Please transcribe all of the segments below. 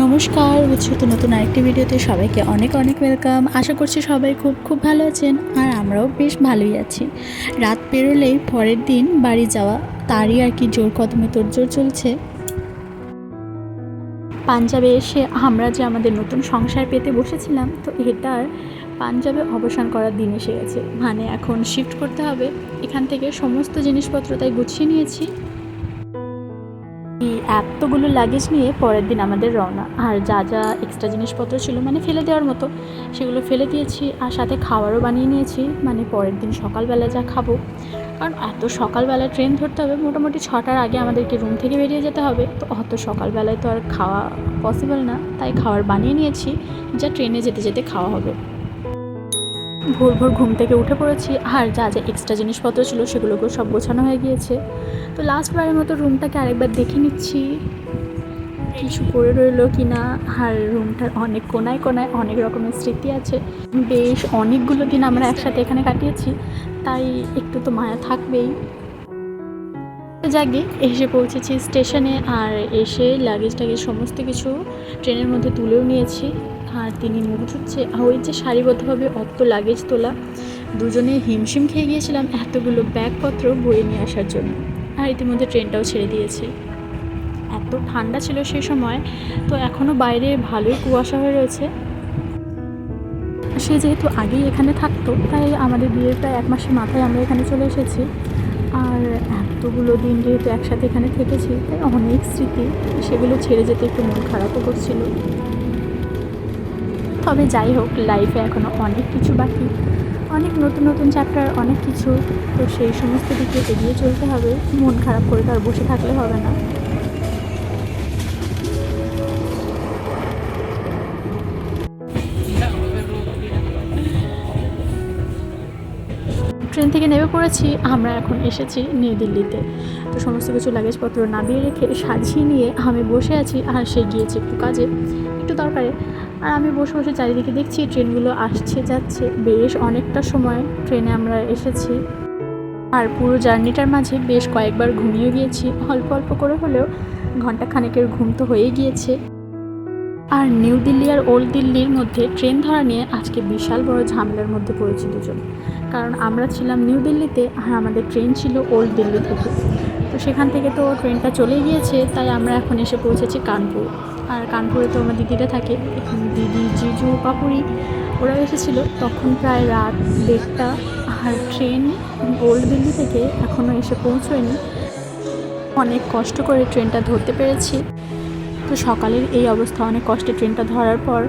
নমস্কার, তো নতুন আরেকটি ভিডিওতে সবাইকে অনেক অনেক ওয়েলকাম। আশা করছি সবাই খুব খুব ভালো আছেন, আর আমরাও বেশ ভালোই আছি। রাত পেরোলেই পরের দিন বাড়ি যাওয়া, তারই আর কি জোর কদমে তোড়জোড় চলছে। পাঞ্জাবে এসে আমরা যে আমাদের নতুন সংসার পেতে বসেছিলাম, তো এটার পাঞ্জাবে অবসান করার দিন এসে গেছে। মানে এখন শিফট করতে হবে এখান থেকে সমস্ত জিনিসপত্র, তাই গুছিয়ে নিয়েছি। এই এতগুলো লাগেজ নিয়ে পরের দিন আমাদের রওনা। আর যা যা এক্সট্রা জিনিসপত্র ছিল মানে ফেলে দেওয়ার মতো, সেগুলো ফেলে দিয়েছি, আর সাথে খাবারও বানিয়ে নিয়েছি। মানে পরের দিন সকালবেলা যা খাবো, কারণ এত সকালবেলা ট্রেন ধরতে হবে। মোটামুটি 6টার আগে আমাদেরকে রুম থেকে বেরিয়ে যেতে হবে, তো অত সকালবেলায় তো আর খাওয়া পসিবল না, তাই খাবার বানিয়ে নিয়েছি যা ট্রেনে যেতে যেতে খাওয়া হবে। ভোর ভোর ঘুম থেকে উঠে পড়েছি, আর যা যা এক্সট্রা জিনিসপত্র ছিল সেগুলোকেও সব গোছানো হয়ে গিয়েছে। তো লাস্টবারের মতো রুমটাকে আরেকবার দেখে নিচ্ছি কিছু পড়ে রইলো কি না। আর রুমটার অনেক কোনায় কোনায় অনেক রকমের স্মৃতি আছে। বেশ অনেকগুলো দিন আমরা একসাথে এখানে কাটিয়েছি, তাই একটু তো মায়া থাকবেই। যাকে এসে পৌঁছেছি স্টেশনে, আর এসে লাগেজ টাগেজ সমস্ত কিছু ট্রেনের মধ্যে তুলেও নিয়েছি। আর তিনি মুখ ধুচ্ছে, ওই যে সারিবদ্ধভাবে অত লাগেজ তোলা, দুজনে হিমশিম খেয়ে গিয়েছিলাম এতগুলো ব্যাগপত্র বয়ে নিয়ে আসার জন্য। আর ইতিমধ্যে ট্রেনটাও ছেড়ে দিয়েছে। এত ঠান্ডা ছিল সেই সময়, তো এখনও বাইরে ভালোই কুয়াশা হয়ে রয়েছে। সে যেহেতু আগেই এখানে থাকতো, তাই আমাদের বিয়ের প্রায় 1 মাসের মাথায় আমরা এখানে চলে এসেছি। আর এতগুলো দিন যেহেতু একসাথে এখানে থেকেছি, তাই অনেক স্মৃতি, সেগুলো ছেড়ে যেতে একটু মন খারাপও করছিল। তবে যাই হোক, লাইফে এখনও অনেক কিছু বাকি, অনেক নতুন নতুন চ্যাপ্টার, অনেক কিছু। তো সেই সমস্ত দিকে এগিয়ে চলতে হবে, মন খারাপ করে তো আর বসে থাকলে হবে না। ট্রেন থেকে নেমে পড়েছি, আমরা এখন এসেছি নিউ দিল্লিতে। তো সমস্ত কিছু লাগেজপত্র নামিয়ে রেখে সাজিয়ে নিয়ে আমি বসে আছি, আর সে গিয়েছে একটু কাজে, একটু দরকারে। আর আমি বসে বসে চারিদিকে দেখছি ট্রেনগুলো আসছে যাচ্ছে। বেশ অনেকটা সময় ট্রেনে আমরা এসেছি, আর পুরো জার্নিটার মাঝে বেশ কয়েকবার ঘুমিয়ে গিয়েছি, অল্প অল্প করে হলেও ঘন্টাখানেকের ঘুম তো হয়ে গিয়েছে। আর নিউ দিল্লি আর ওল্ড দিল্লির মধ্যে ট্রেন ধরা নিয়ে আজকে বিশাল বড় ঝামেলার মধ্যে পড়েছি দুজন। কারণ আমরা ছিলাম নিউ দিল্লিতে, আর আমাদের ট্রেন ছিল ওল্ড দিল্লি থেকে। তো সেখান থেকে তো ট্রেনটা চলে গিয়েছে, তাই আমরা এখন এসে পৌঁছেছি কানপুর। আর কানপুরে তো আমার দিদিরা থাকে, দিদি, জিজু, পাপুরি, ওরাও এসেছিলো। তখন প্রায় রাত 1:30, আর ট্রেন ওল্ড দিল্লি থেকে এখনও এসে পৌঁছয়নি। অনেক কষ্ট করে ট্রেনটা ধরতে পেরেছি। তো সকালের এই অবস্থা, অনেক কষ্টে ট্রেনটা ধরার পর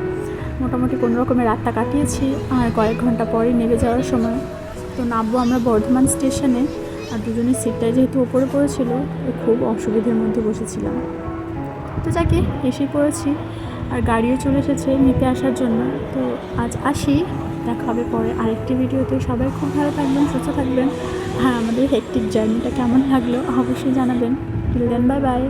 মোটামুটি কোনো রকমের রাতটা কাটিয়েছি। আর কয়েক ঘন্টা পরেই নেমে যাওয়ার সময় তো নামবো আমরা বর্ধমান স্টেশনে। আর দুজনের সিটটাই যেহেতু ওপরে পড়েছিল, তো খুব অসুবিধার মধ্যে বসেছিলাম। তো যাকে এসেই পড়েছি, আর গাড়িও চলে এসেছে নিতে আসার জন্য। তো আজ আসি, দেখা হবে পরে আরেকটি ভিডিওতে। সবাই খুব ভালো থাকবেন, সুস্থ থাকবেন। হ্যাঁ, আমাদের হেক্টিক জার্নিটা কেমন লাগলো অবশ্যই জানাবেন। Till then, bye by.